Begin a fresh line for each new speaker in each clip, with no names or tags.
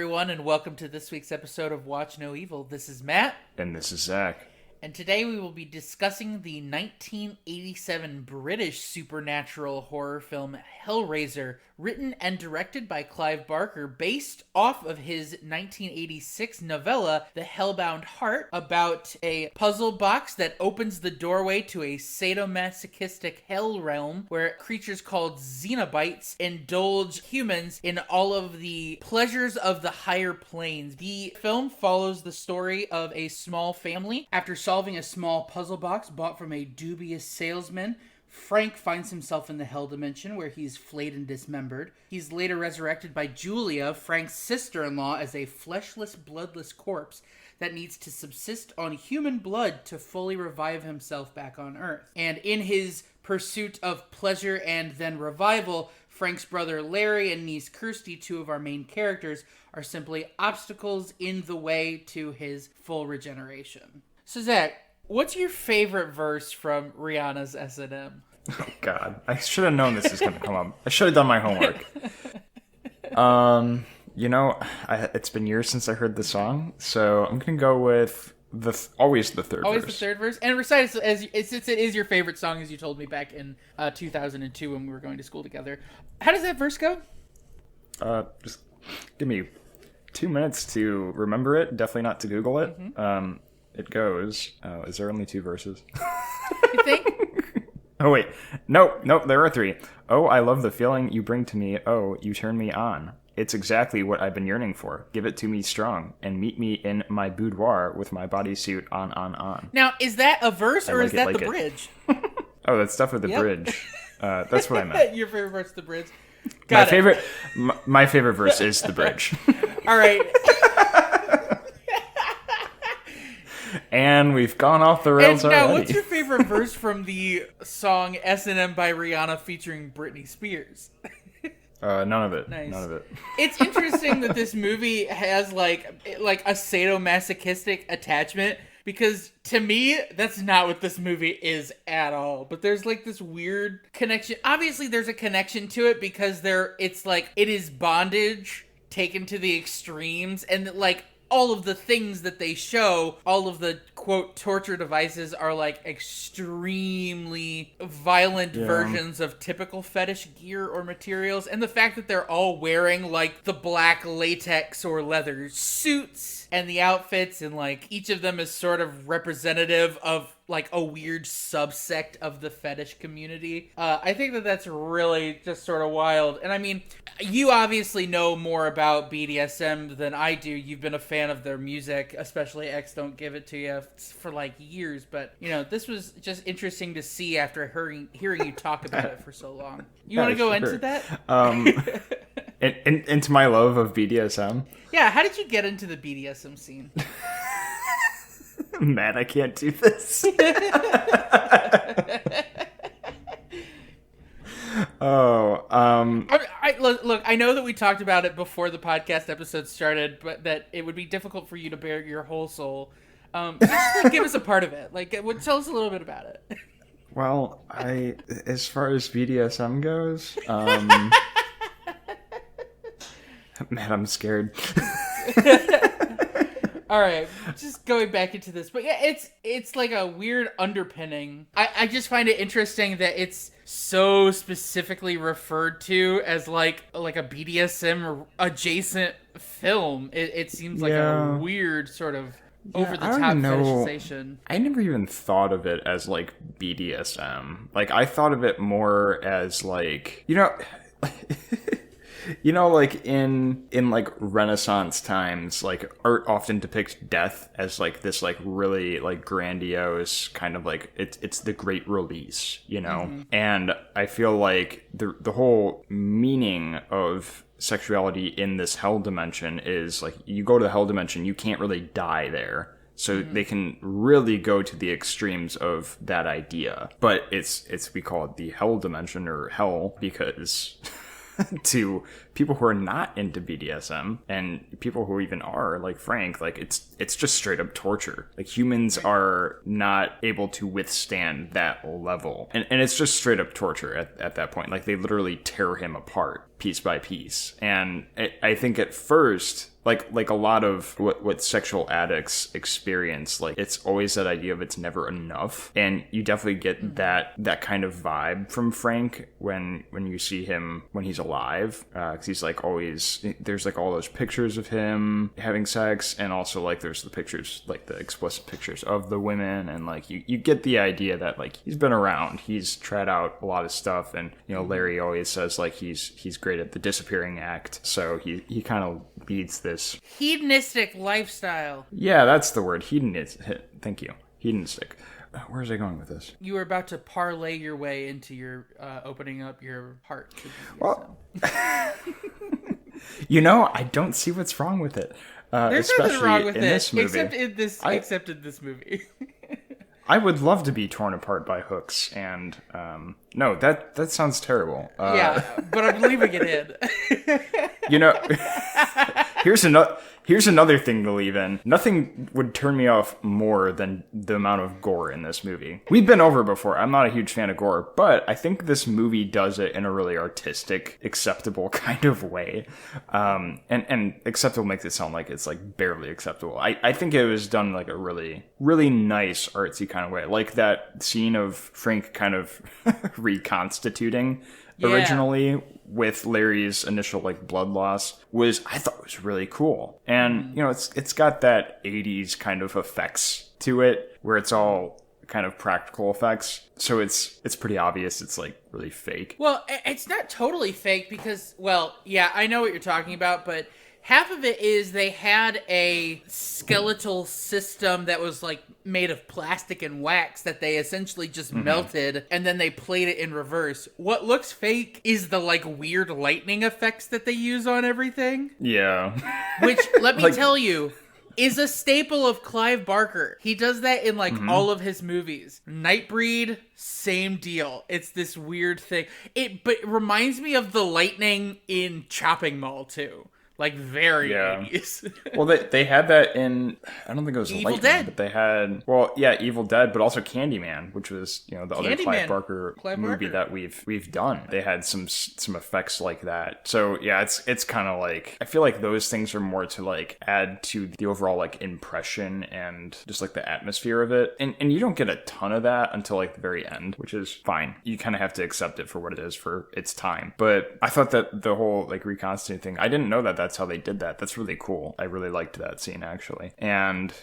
everyone, and welcome to this week's episode of Watch No Evil. This is Matt.
And this is Zach.
And today we will be discussing the 1987 British supernatural horror film Hellraiser, written and directed by Clive Barker, based off of his 1986 novella, The Hellbound Heart, about a puzzle box that opens the doorway to a sadomasochistic hell realm where creatures called Xenobites indulge humans in all of the pleasures of the higher planes. The film follows the story of a small family. After solving a small puzzle box bought from a dubious salesman, Frank finds himself in the hell dimension where he's flayed and dismembered. He's later resurrected by Julia, Frank's sister-in-law, as a fleshless, bloodless corpse that needs to subsist on human blood to fully revive himself back on Earth. And in his pursuit of pleasure and then revival, Frank's brother Larry and niece Kirsty, two of our main characters, are simply obstacles in the way to his full regeneration. So Zach, what's your favorite verse from Rihanna's S&M?
Oh, God. I should have known this was going to come up. I should have done my homework. It's been years since I heard the song, so I'm going to go with always the third verse.
Always the third verse? And recite it since it is your favorite song, as you told me back in 2002 when we were going to school together. How does that verse go?
Just give me 2 minutes to remember it. Definitely not to Google it.
Mm-hmm.
It goes... is there only 2 verses?
You think?
Oh, wait. Nope, there are 3. Oh, I love the feeling you bring to me. Oh, you turn me on. It's exactly what I've been yearning for. Give it to me strong, and meet me in my boudoir with my bodysuit on.
Now, is that a verse, or is that the bridge?
Oh, that's definitely the bridge. That's what I meant.
Your favorite verse, the bridge?
My favorite verse is the bridge.
All right.
And we've gone off the rails already.
Now, what's your favorite verse from the song S&M by Rihanna featuring Britney Spears?
None of it.
Nice.
None of it.
It's interesting that this movie has like a sadomasochistic attachment, because to me, that's not what this movie is at all. But there's like this weird connection. Obviously, there's a connection to it because it is bondage taken to the extremes, and like all of the things that they show, all of the quote torture devices are like extremely violent versions of typical fetish gear or materials, and the fact that they're all wearing like the black latex or leather suits and the outfits, and like each of them is sort of representative of like a weird subsect of the fetish community. I think that that's really just sort of wild. And I mean, you obviously know more about BDSM than I do. You've been a fan of their music, especially X Don't Give It To You, for like years. But, you know, this was just interesting to see after hearing you talk about it for so long. You want to go into that?
Into my love of BDSM?
Yeah, how did you get into the BDSM scene?
Man, I can't do this.
Look, I know that we talked about it before the podcast episode started, but that it would be difficult for you to bear your whole soul. Just give us a part of it. Like, tell us a little bit about it.
Well, as far as BDSM goes, man, I'm scared.
All right, just going back into this, but yeah, it's like a weird underpinning. I just find it interesting that it's so specifically referred to as like a BDSM adjacent film. It seems like a weird sort of over the top fetishization.
I never even thought of it as like BDSM. Like I thought of it more as like, like in like Renaissance times, like art often depicts death as like this like really like grandiose kind of like it's the great release, Mm-hmm. And I feel like the whole meaning of sexuality in this hell dimension is like you go to the hell dimension, you can't really die there. So they can really go to the extremes of that idea. But we call it the hell dimension or hell because to people who are not into BDSM and people who even are, like Frank, like it's just straight up torture. Like humans are not able to withstand that level. And it's just straight up torture at that point. Like they literally tear him apart piece by piece. And I think at first like a lot of what sexual addicts experience, like it's always that idea of it's never enough, and you definitely get that kind of vibe from Frank when you see him when he's alive, because he's like always, there's like all those pictures of him having sex, and also like there's the pictures, like the explicit pictures of the women, and like you get the idea that like he's been around, he's tried out a lot of stuff, and Larry always says like he's great at the disappearing act, so he kind of leads this
hedonistic lifestyle.
Yeah, that's the word. Hedonistic. Thank you. Hedonistic. Where was I going with this?
You were about to parlay your way into your opening up your heart to
Well, I don't see what's wrong with it.
There's nothing wrong with it, except in this movie.
I would love to be torn apart by hooks, and no, that sounds terrible.
Yeah, but I'm leaving it in.
Here's another thing to leave in. Nothing would turn me off more than the amount of gore in this movie. We've been over before. I'm not a huge fan of gore, but I think this movie does it in a really artistic, acceptable kind of way. And acceptable makes it sound like it's like barely acceptable. I think it was done like a really, really nice artsy kind of way. Like that scene of Frank kind of reconstituting originally with Larry's initial like blood loss I thought was really cool. And it's got that 80s kind of effects to it where it's all kind of practical effects. So it's pretty obvious it's like really fake.
Well, it's not totally fake because, well, yeah, I know what you're talking about, but half of it is they had a skeletal system that was like made of plastic and wax that they essentially just melted, and then they played it in reverse. What looks fake is the like weird lightning effects that they use on everything.
Yeah.
Which, let me tell you, is a staple of Clive Barker. He does that in like all of his movies. Nightbreed, same deal. It's this weird thing. But it reminds me of the lightning in Chopping Mall too. Like very 80s.
Well, they had that in, I don't think it was
Evil
Lightning,
Dead.
but they had, Evil Dead, but also Candyman, which was, the other Clive Barker movie that we've done. They had some effects like that. So yeah, it's kind of like, I feel like those things are more to like add to the overall like impression and just like the atmosphere of it. And you don't get a ton of that until like the very end, which is fine. You kind of have to accept it for what it is for its time. But I thought that the whole like reconstituting thing, I didn't know that's how they did that. That's really cool. I really liked that scene actually. And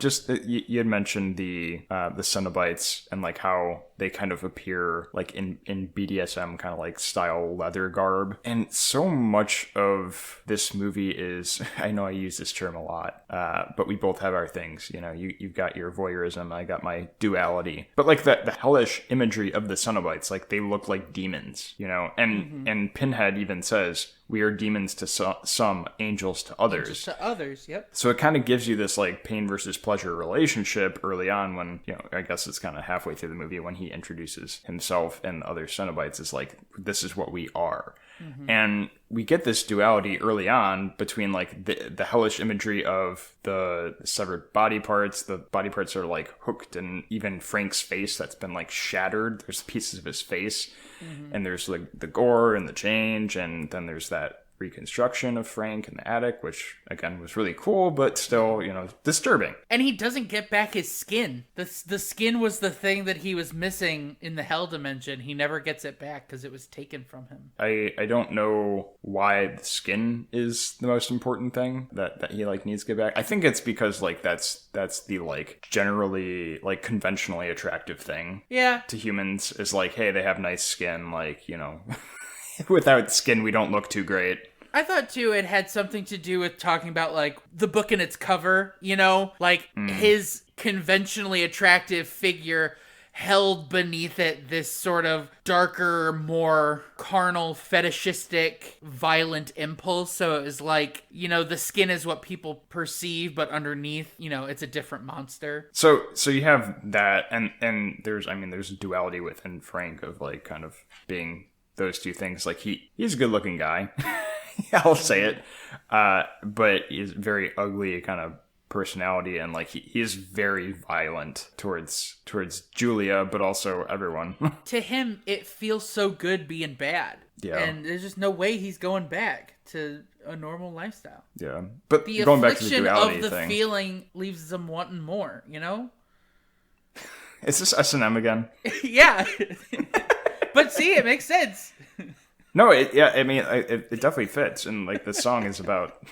just you had mentioned the Cenobites and like how they kind of appear like in BDSM kind of like style leather garb. And so much of this movie is, I know I use this term a lot, but we both have our things. You've got your voyeurism, I got my duality. But like the hellish imagery of the Cenobites, like they look like demons, and Pinhead even says, we are demons to some, angels to others. Angels
to others, yep.
So it kind of gives you this like pain versus pleasure relationship early on when, I guess it's kind of halfway through the movie when he introduces himself and the other Cenobites is like, this is what we are. And we get this duality early on between like the hellish imagery of the severed body parts. The body parts are like hooked, and even Frank's face that's been like shattered. There's pieces of his face, and there's like the gore and the change, and then there's that reconstruction of Frank in the attic, which again was really cool, but still, disturbing.
And he doesn't get back his skin. The skin was the thing that he was missing in the Hell Dimension. He never gets it back because it was taken from him.
I don't know why the skin is the most important thing that he like needs to get back. I think it's because like that's the like generally like conventionally attractive thing.
Yeah.
To humans is like, hey, they have nice skin, like, without skin, we don't look too great.
I thought, too, it had something to do with talking about, like, the book and its cover, Like, his conventionally attractive figure held beneath it this sort of darker, more carnal, fetishistic, violent impulse. So it was like, the skin is what people perceive, but underneath, it's a different monster.
So you have that, and there's a duality within Frank of, like, kind of being those two things. Like he's a good looking guy. I'll say it. But he's very ugly kind of personality, and like he is very violent towards Julia, but also everyone.
To him, it feels so good being bad.
Yeah.
And there's just no way he's going back to a normal lifestyle.
Yeah. But
The
going back to the
affliction
duality
of the
thing.
feeling leaves them wanting more, you know?
Is this S&M again?
Yeah. But see, it makes sense.
No, I mean, it definitely fits. And, like, the song is about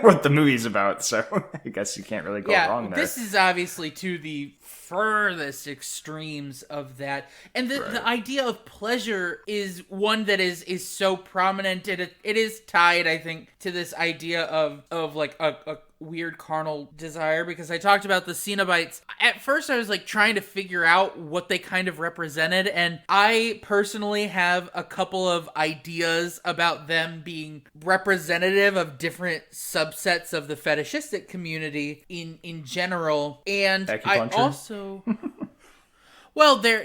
what the movie's about. So I guess you can't really go wrong there.
This is obviously to the furthest extremes of that. And the idea of pleasure is one that is so prominent. It is tied, I think, to this idea of like a weird carnal desire, because I talked about the Cenobites. At first I was like trying to figure out what they kind of represented, and I personally have a couple of ideas about them being representative of different subsets of the fetishistic community in general. And I also well, there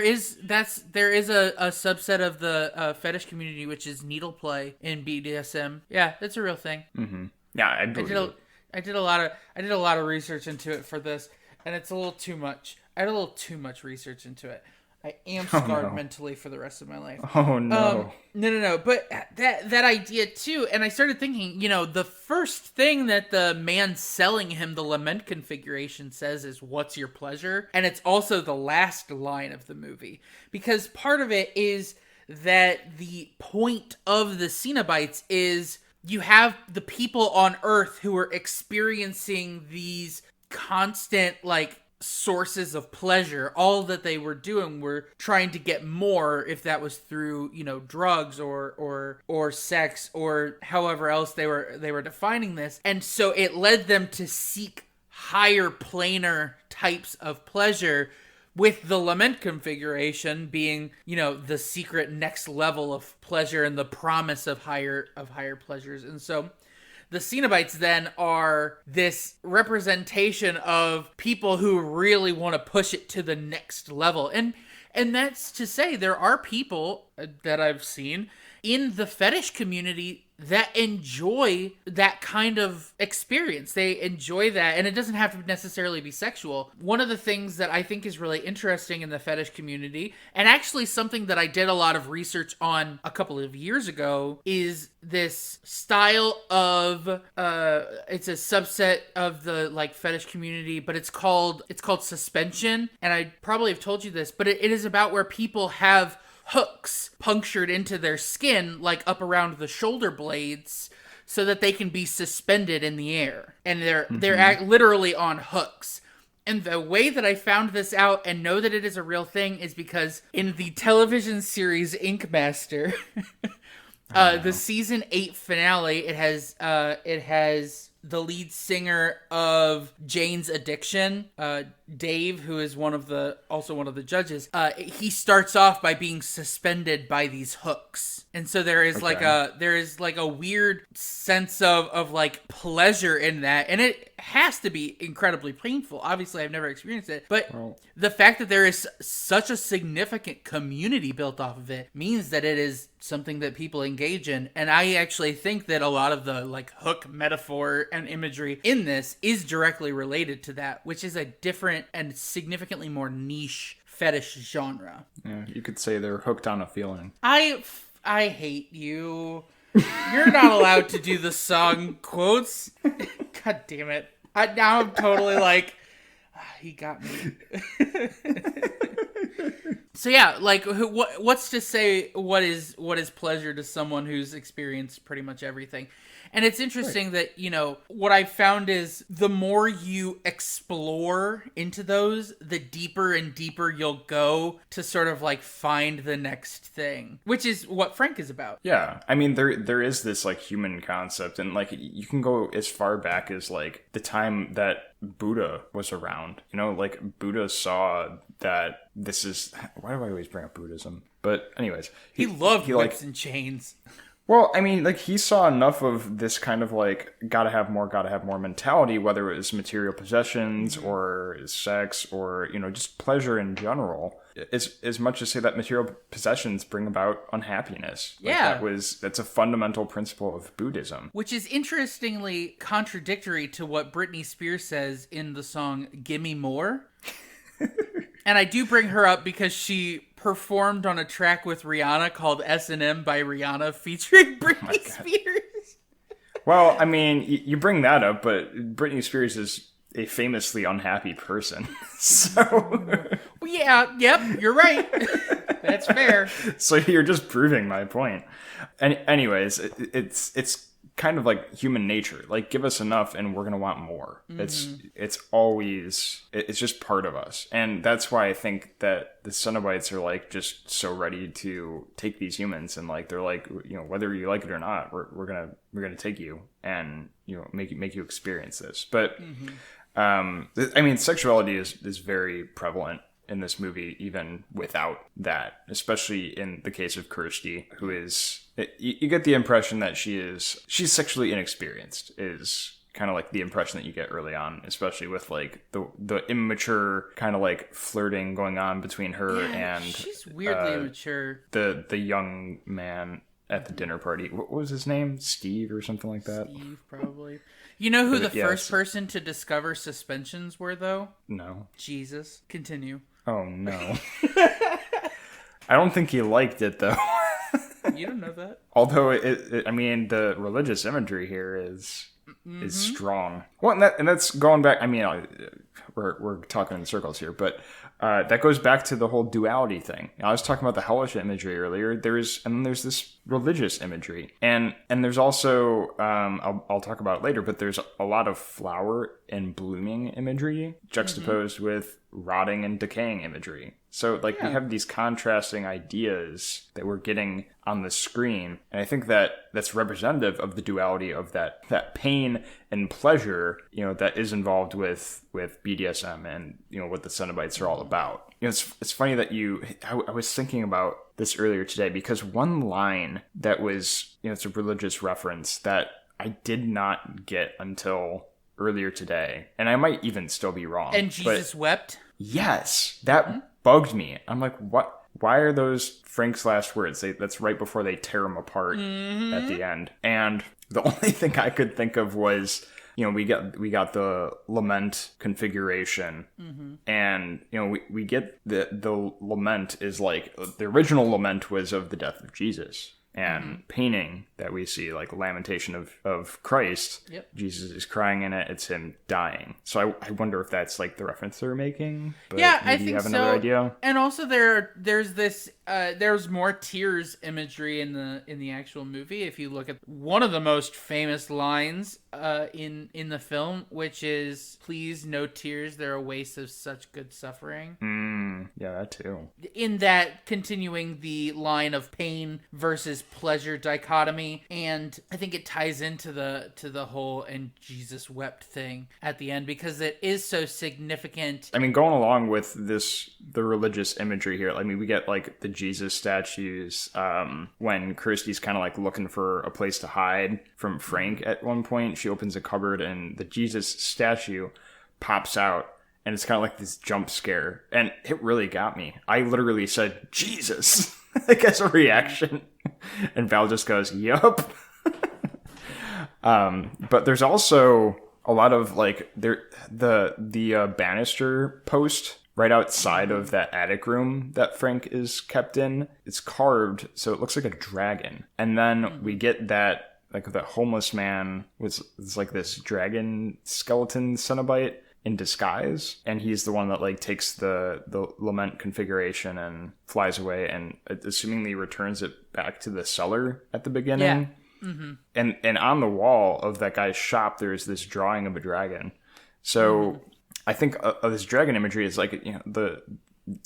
is a subset of the fetish community which is needle play in BDSM. Yeah, that's a real thing.
Mm-hmm. Yeah,
I did a lot of research into it for this, and it's a little too much. I had a little too much research into it. I am scarred mentally for the rest of my life.
Oh no.
No. But that idea too, and I started thinking, the first thing that the man selling him the lament configuration says is, "What's your pleasure?" And it's also the last line of the movie, because part of it is that the point of the Cenobites is you have the people on Earth who are experiencing these constant, like, sources of pleasure. All that they were doing were trying to get more, if that was through, drugs or sex or however else they were defining this. And so it led them to seek higher planar types of pleasure, with the lament configuration being, the secret next level of pleasure and the promise of higher pleasures. And so the Cenobites then are this representation of people who really want to push it to the next level. And that's to say, there are people that I've seen in the fetish community that enjoy that kind of experience. They enjoy that, and it doesn't have to necessarily be sexual. One of the things that I think is really interesting in the fetish community, and actually something that I did a lot of research on a couple of years ago, is this style of it's a subset of the, like, fetish community, but it's called suspension. And I probably have told you this, but it is about where people have hooks punctured into their skin, like up around the shoulder blades, so that they can be suspended in the air, and they're literally on hooks. And the way that I found this out and know that it is a real thing is because in the television series Ink Master, the season 8 finale, it has the lead singer of Jane's Addiction, Dave, who is also one of the judges. He starts off by being suspended by these hooks, and so there is like a weird sense of like pleasure in that, and it has to be incredibly painful. Obviously, I've never experienced it, but the fact that there is such a significant community built off of it means that it is something that people engage in. And I actually think that a lot of the, like, hook metaphor and imagery in this is directly related to that, which is a different and significantly more niche fetish genre.
Yeah, you could say they're hooked on a feeling.
I hate you. You're not allowed to do the song quotes. God damn it. Now I'm totally like, he got me. So yeah, like, what's to say what is pleasure to someone who's experienced pretty much everything? And it's interesting that, what I found is the more you explore into those, the deeper and deeper you'll go to sort of, like, find the next thing, which is what Frank is about.
Yeah. I mean, there is this, like, human concept, and, like, you can go as far back as, like, the time that Buddha was around. Like, Buddha saw that this is... Why do I always bring up Buddhism? But anyways.
He loved whips and chains.
Well, I mean, like, he saw enough of this kind of, like, gotta have more mentality, whether it was material possessions or sex or, just pleasure in general, as much as say that material possessions bring about unhappiness. Like,
yeah.
That's a fundamental principle of Buddhism.
Which is interestingly contradictory to what Britney Spears says in the song Gimme More. And I do bring her up because she performed on a track with Rihanna called S&M by Rihanna featuring Britney Spears.
Well, I mean, you bring that up, but Britney Spears is a famously unhappy person. So
Well, yeah, yep, you're right. That's fair.
So you're just proving my point. And anyways, it's kind of like human nature. Like, give us enough and we're going to want more. It's always, it's just part of us. And that's why I think that the Cenobites are like just so ready to take these humans, and like, they're like, you know, whether you like it or not, we're going to take you and, you know, make you experience this. But I mean, sexuality is very prevalent in this movie, even without that, especially in the case of Kirsty, who is, you get the impression that she's sexually inexperienced, is kind of like the impression that you get early on, especially with like the immature kind of like flirting going on between her and
she's weirdly immature.
The young man at the dinner party. What was his name? Steve or something like that?
Steve, probably. You know who the first person to discover suspensions were, though?
No.
Jesus. Continue.
Oh, no. I don't think he liked it, though.
You don't know that.
Although, I mean, the religious imagery here is strong. Well, and that's going back, I mean, we're talking in circles here, but that goes back to the whole duality thing. I was talking about the hellish imagery earlier. There's this religious imagery, and there's also I'll talk about it later, but there's a lot of flower and blooming imagery juxtaposed with rotting and decaying imagery. So like we have these contrasting ideas that we're getting on the screen, and I think that that's representative of the duality of that pain and pleasure, you know, that is involved with BDSM and, you know, what the Cenobites are all about. You know, it's funny that I was thinking about this earlier today, because one line that was, you know, it's a religious reference that I did not get until earlier today, and I might even still be wrong.
And Jesus wept?
Yes, that bugged me. I'm like, what? Why are those Frank's last words? That's right before they tear him apart at the end. And the only thing I could think of was, you know, we got the lament configuration, and, you know, we get the lament is like, the original lament was of the death of Jesus. And painting that we see, like lamentation of Christ, Jesus is crying in it, it's him dying. So I wonder if that's like the reference they're making. But
I think
you have
so.
another idea?
And also there's this there's more tears imagery in the actual movie. If you look at one of the most famous lines in the film, which is, "Please, no tears, they're a waste of such good suffering."
Yeah, that too.
In that, continuing the line of pain versus pleasure dichotomy, and I think it ties into the whole "and Jesus wept" thing at the end, because it is so significant.
I mean, going along with the religious imagery here, I mean, we get like the Jesus statues when Kirsty's kind of like looking for a place to hide from Frank at one point. She opens a cupboard and the Jesus statue pops out, and it's kind of like this jump scare, and it really got me. I literally said, "Jesus," like as a reaction, and Val just goes, "Yup." But there's also a lot of like the banister post right outside of that attic room that Frank is kept in. It's carved so it looks like a dragon, and then we get that like that homeless man was like this dragon skeleton Cenobite in disguise, and he's the one that like takes the lament configuration and flies away, and assumingly returns it back to the cellar at the beginning. And on the wall of that guy's shop there's this drawing of a dragon. So I think this dragon imagery is like, you know,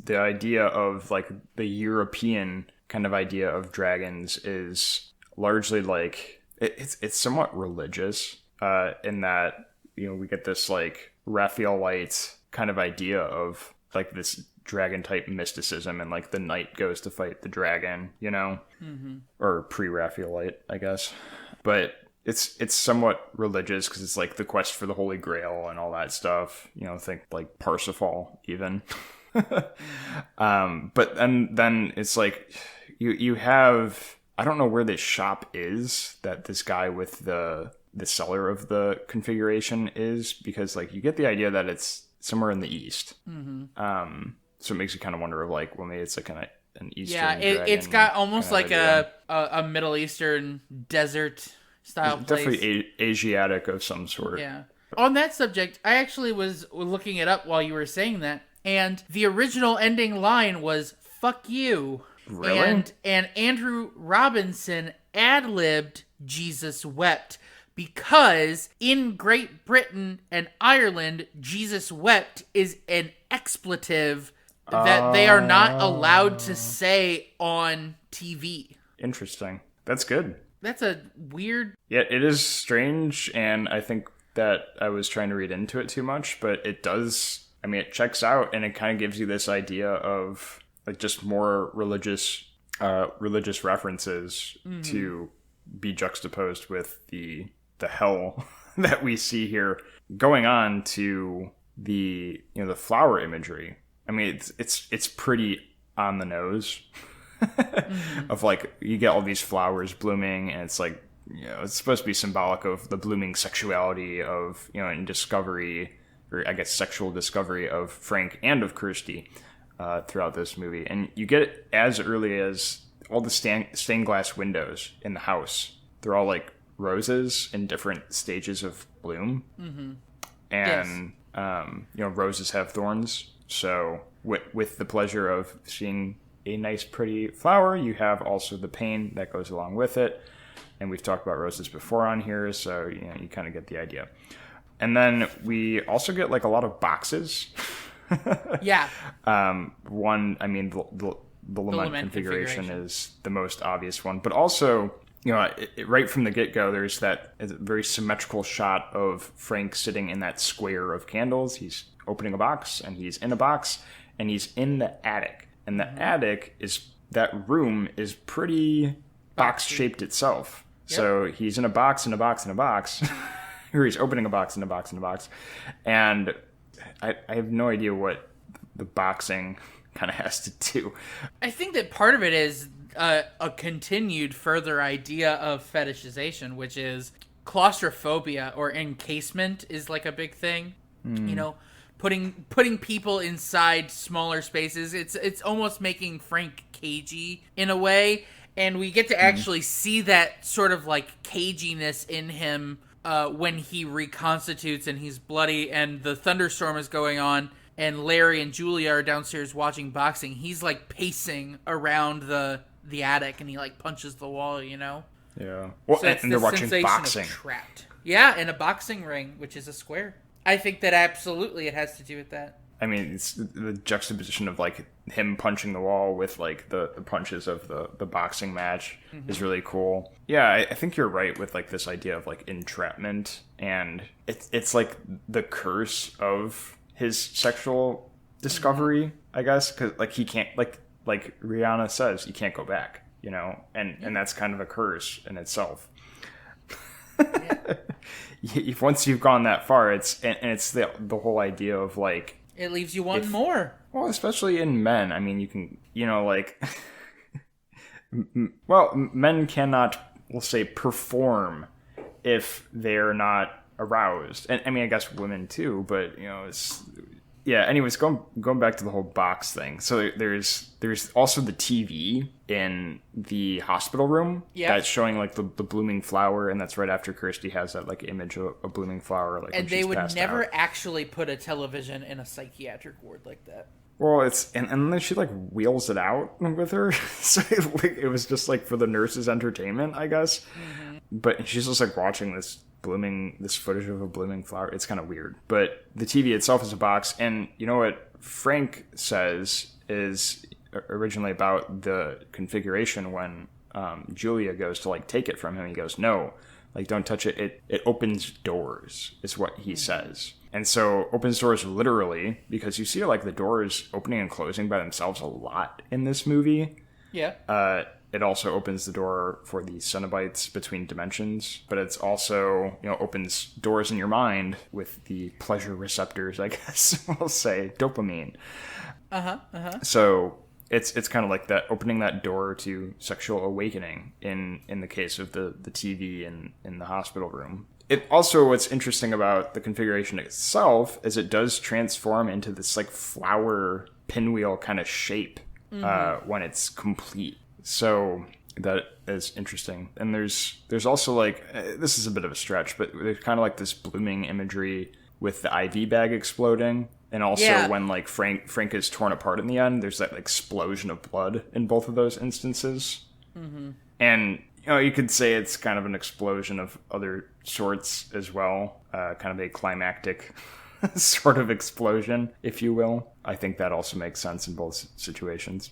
the idea of like the European kind of idea of dragons is largely like it's somewhat religious in that, you know, we get this like Raphaelite kind of idea of like this dragon type mysticism, and like the knight goes to fight the dragon, you know, or pre-Raphaelite, I guess. But it's somewhat religious because it's like the quest for the Holy Grail and all that stuff, you know, think like Parsifal even. But then it's like you have, I don't know where this shop is that this guy with the seller of the configuration is, because like you get the idea that it's somewhere in the east. So it makes you kind of wonder of like, well, maybe it's like an Eastern
Yeah, it's
dragon
got almost
kind of
like
idea.
a Middle Eastern desert style place.
Definitely Asiatic of some sort.
Yeah. On that subject, I actually was looking it up while you were saying that, and the original ending line was "fuck you."
Really?
And Andrew Robinson ad-libbed "Jesus wept" because in Great Britain and Ireland, "Jesus wept" is an expletive that they are not allowed to say on TV.
Interesting. That's good.
That's a weird.
Yeah, it is strange, and I think that I was trying to read into it too much, but it does. I mean, it checks out, and it kind of gives you this idea of like just more religious references to be juxtaposed with the hell that we see here, going on to the the flower imagery. I mean, it's pretty on the nose. Of like, you get all these flowers blooming, and it's like, it's supposed to be symbolic of the blooming sexuality of, and discovery, or I guess sexual discovery of Frank and of Kirsty throughout this movie. And you get it as early as all the stained glass windows in the house. They're all like roses in different stages of bloom. And roses have thorns, so with the pleasure of seeing a nice pretty flower, you have also the pain that goes along with it. And we've talked about roses before on here, so you kind of get the idea. And then we also get like a lot of boxes.
Yeah.
One, I mean, the lament configuration is the most obvious one, but also, right from the get-go, there's that very symmetrical shot of Frank sitting in that square of candles. He's opening a box, and he's in a box, and he's in the attic. And the attic that room is pretty box-shaped itself. Yep. So he's in a box, in a box, in a box. Or he's opening a box, in a box, in a box. And I have no idea what the boxing kind of has to do.
I think that part of it is a continued further idea of fetishization, which is claustrophobia or encasement is like a big thing. Putting people inside smaller spaces. It's almost making Frank cagey in a way, and we get to actually see that sort of like caginess in him when he reconstitutes and he's bloody and the thunderstorm is going on and Larry and Julia are downstairs watching boxing. He's like pacing around the attic and he like punches the wall,
Yeah. Well,
so
and they're watching boxing.
Trapped. Yeah, in a boxing ring, which is a square. I think that absolutely it has to do with that.
I mean, it's the juxtaposition of like him punching the wall with like the punches of the boxing match is really cool. Yeah, I think you're right with like this idea of like entrapment, and it's like the curse of his sexual discovery, I guess, because like he can't like Rihanna says, you can't go back, and that's kind of a curse in itself. If once you've gone that far, it's the whole idea of like
it leaves you wanting more.
Well, especially in men. I mean, you can like well, men cannot, we'll say, perform if they're not aroused, and I mean, I guess women too. But it's anyways, going back to the whole box thing. So there's also the TV in the hospital room that's showing like the blooming flower, and that's right after Kirsty has that like image of a blooming flower. Like,
and they would never actually put a television in a psychiatric ward like that.
Well, it's and then she like wheels it out with her, so it was just like for the nurses' entertainment, I guess. But she's just like watching this footage of a blooming flower. It's kind of weird, but the TV itself is a box. And you know what Frank says is originally about the configuration when Julia goes to like take it from him. He goes, no, like don't touch it. It opens doors is what he says. And so opens doors literally, because you see like the doors opening and closing by themselves a lot in this movie.
Yeah.
It also opens the door for the Cenobites between dimensions, but it's also, opens doors in your mind with the pleasure receptors, I guess we'll say, dopamine. So it's kind of like that, opening that door to sexual awakening in the case of the TV in the hospital room. It also, what's interesting about the configuration itself is it does transform into this like flower pinwheel kind of shape when it's complete. So that is interesting. And there's also like this is a bit of a stretch, but there's kind of like this blooming imagery with the IV bag exploding, and also when like Frank is torn apart in the end, there's that explosion of blood in both of those instances. And you could say it's kind of an explosion of other sorts as well, kind of a climactic sort of explosion, if you will. I think that also makes sense in both situations.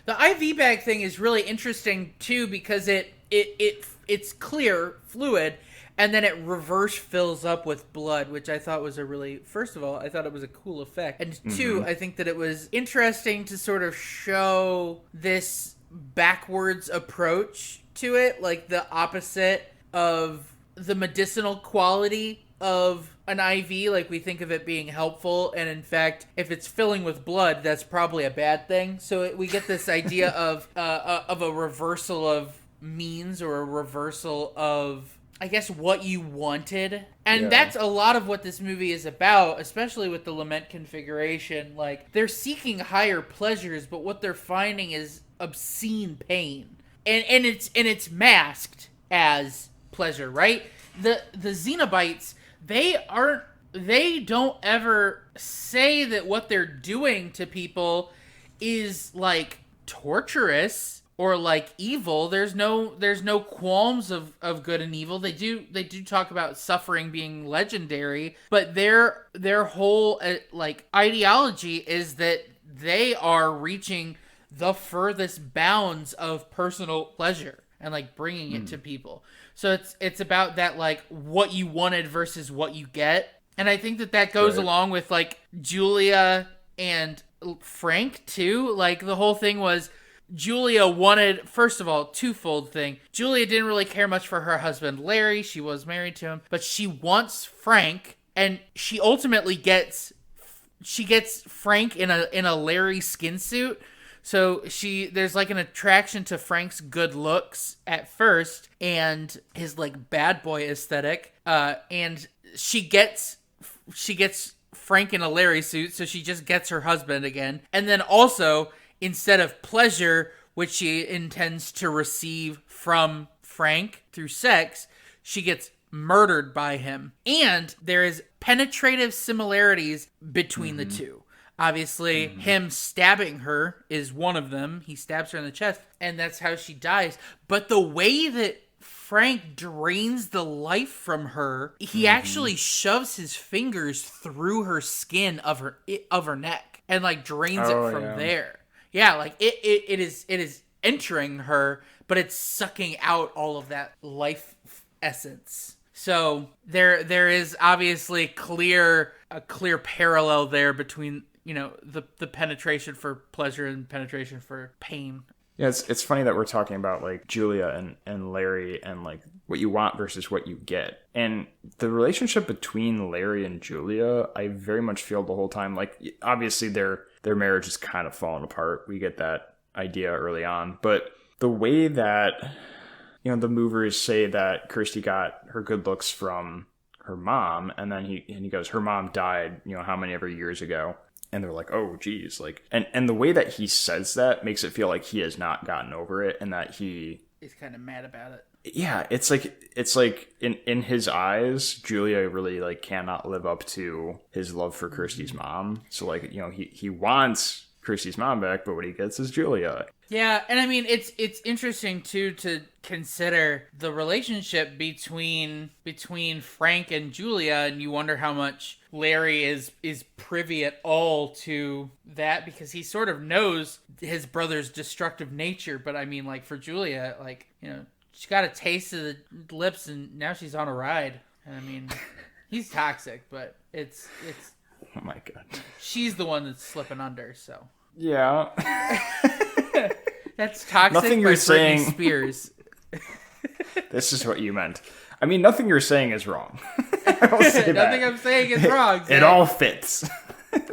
The IV bag thing is really interesting too, because it's clear fluid, and then it reverse fills up with blood, which I thought was first of all, I thought it was a cool effect. And two, I think that it was interesting to sort of show this backwards approach to it, like the opposite of the medicinal quality of an IV. Like, we think of it being helpful, and in fact, if it's filling with blood, that's probably a bad thing. So we get this idea of a reversal of means, or a reversal of, I guess, what you wanted. And that's a lot of what this movie is about, especially with the lament configuration. Like, they're seeking higher pleasures, but what they're finding is obscene pain. And it's masked as pleasure, right? The Xenobites, they don't ever say that what they're doing to people is like torturous or like evil. There's no qualms of good and evil. They do talk about suffering being legendary, but their whole like ideology is that they are reaching the furthest bounds of personal pleasure and like bringing it to people. So it's about that, like, what you wanted versus what you get. And I think that goes along with like Julia and Frank too. Like, the whole thing was Julia wanted, first of all, twofold thing. Julia didn't really care much for her husband Larry. She was married to him, but she wants Frank, and she ultimately gets Frank in a Larry skin suit. So there's like an attraction to Frank's good looks at first and his like bad boy aesthetic. And she gets Frank in a Larry suit, so she just gets her husband again. And then also, instead of pleasure, which she intends to receive from Frank through sex, she gets murdered by him. And there is penetrative similarities between the two. Obviously, him stabbing her is one of them. He stabs her in the chest, and that's how she dies. But the way that Frank drains the life from her, he actually shoves his fingers through her skin of her neck and like drains it from there. Yeah, like it is entering her, but it's sucking out all of that life essence. So there is obviously a clear parallel there between, the penetration for pleasure and penetration for pain.
Yeah, it's funny that we're talking about like Julia and Larry and like what you want versus what you get. And the relationship between Larry and Julia, I very much feel the whole time, like, obviously their marriage is kind of falling apart. We get that idea early on. But the way that, the movers say that Kirsty got her good looks from her mom, and then he goes, her mom died, how many ever years ago. And they're like, oh, geez. Like, and the way that he says that makes it feel like he has not gotten over it, and that he's
kind of mad about it.
Yeah, it's like in his eyes, Julia really like cannot live up to his love for Kirsty's mom. So like, he wants Kirsty's mom back, but what he gets is Julia.
Yeah, and I mean, it's interesting too to consider the relationship between Frank and Julia, and you wonder how much Larry is privy at all to that, because he sort of knows his brother's destructive nature. But I mean, like, for Julia, like, she got a taste of the lips, and now she's on a ride. And I mean, he's toxic, but it's.
Oh my god.
She's the one that's slipping under, so.
Yeah.
That's toxic.
Nothing you're saying.
Spears.
This is what you meant. I mean, nothing you're saying is wrong.
Nothing I'm saying is wrong.
It all fits.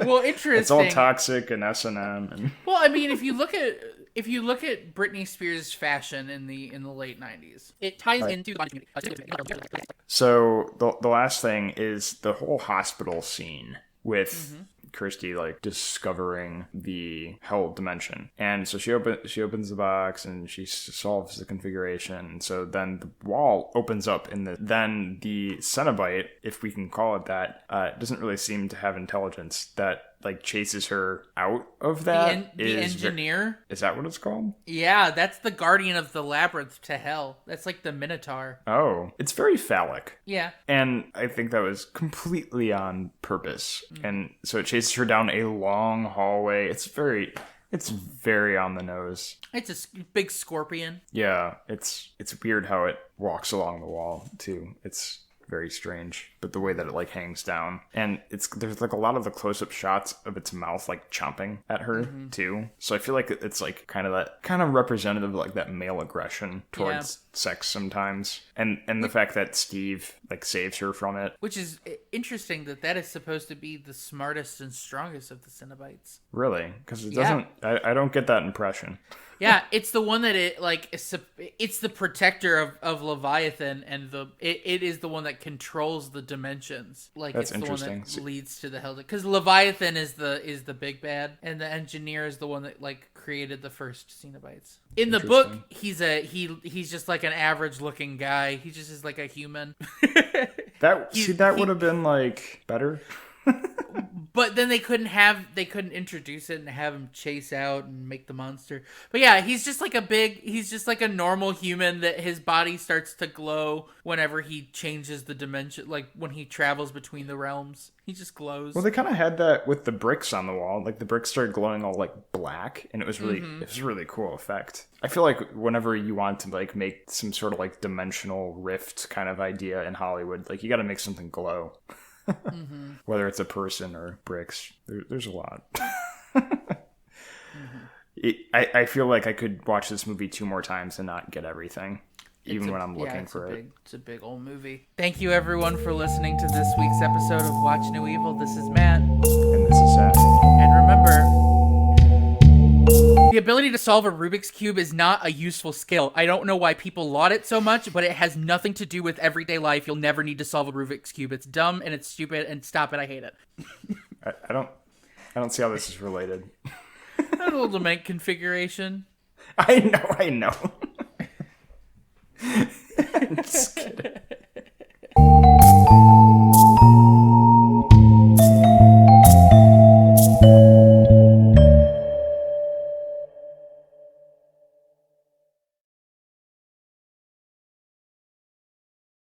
Well, interesting.
It's all toxic and S&M. And...
Well, I mean, if you look at Britney Spears' fashion in the late 90s, it ties into the community.
So the last thing is the whole hospital scene with Kirsty like discovering the hell dimension. And so she opens the box and she solves the configuration. So then the wall opens up then the Cenobite, if we can call it that, doesn't really seem to have intelligence that like chases her out of that.
The engineer?
Is that what it's called?
Yeah, that's the guardian of the labyrinth to hell. That's like the Minotaur.
Oh, it's very phallic.
Yeah.
And I think that was completely on purpose. And so it chases her down a long hallway. It's very on the nose.
It's a big scorpion.
Yeah, it's weird how it walks along the wall too. It's very strange, but the way that it like hangs down, and there's like a lot of the close-up shots of its mouth like chomping at her too. So I feel like it's like kind of representative of like that male aggression towards sex sometimes, and the fact that Steve like saves her from it,
which is interesting that is supposed to be the smartest and strongest of the Cenobites.
Really, because it doesn't. I don't get that impression.
Yeah, it's the one that it's the protector of Leviathan, and it is the one that controls the dimensions. Like
that's
it's the one
interesting.
that leads to the hell. Because Leviathan is the big bad, and the engineer is the one that like created the first Cenobites. In the book, he's just like an average looking guy. He just is like a human.
That would have been like better.
But then they couldn't introduce it and have him chase out and make the monster. But yeah, he's just like a normal human that his body starts to glow whenever he changes the dimension, like when he travels between the realms. He just glows.
Well, they kind of had that with the bricks on the wall. Like the bricks started glowing all like black, and it was really a really cool effect. I feel like whenever you want to like make some sort of like dimensional rift kind of idea in Hollywood, like you got to make something glow. Whether it's a person or bricks, there's a lot. I feel like I could watch this movie 2 more times and not get everything, even when I'm looking for it.
It's a big old movie. Thank you everyone for listening to this week's episode of Watch New Evil. This is Matt.
And this is Zach.
And remember, the ability to solve a Rubik's Cube is not a useful skill. I don't know why people laud it so much, but it has nothing to do with everyday life. You'll never need to solve a Rubik's Cube. It's dumb and it's stupid, and stop it. I hate it.
I don't see how this is related.
A little domain configuration.
I know. I'm just kidding.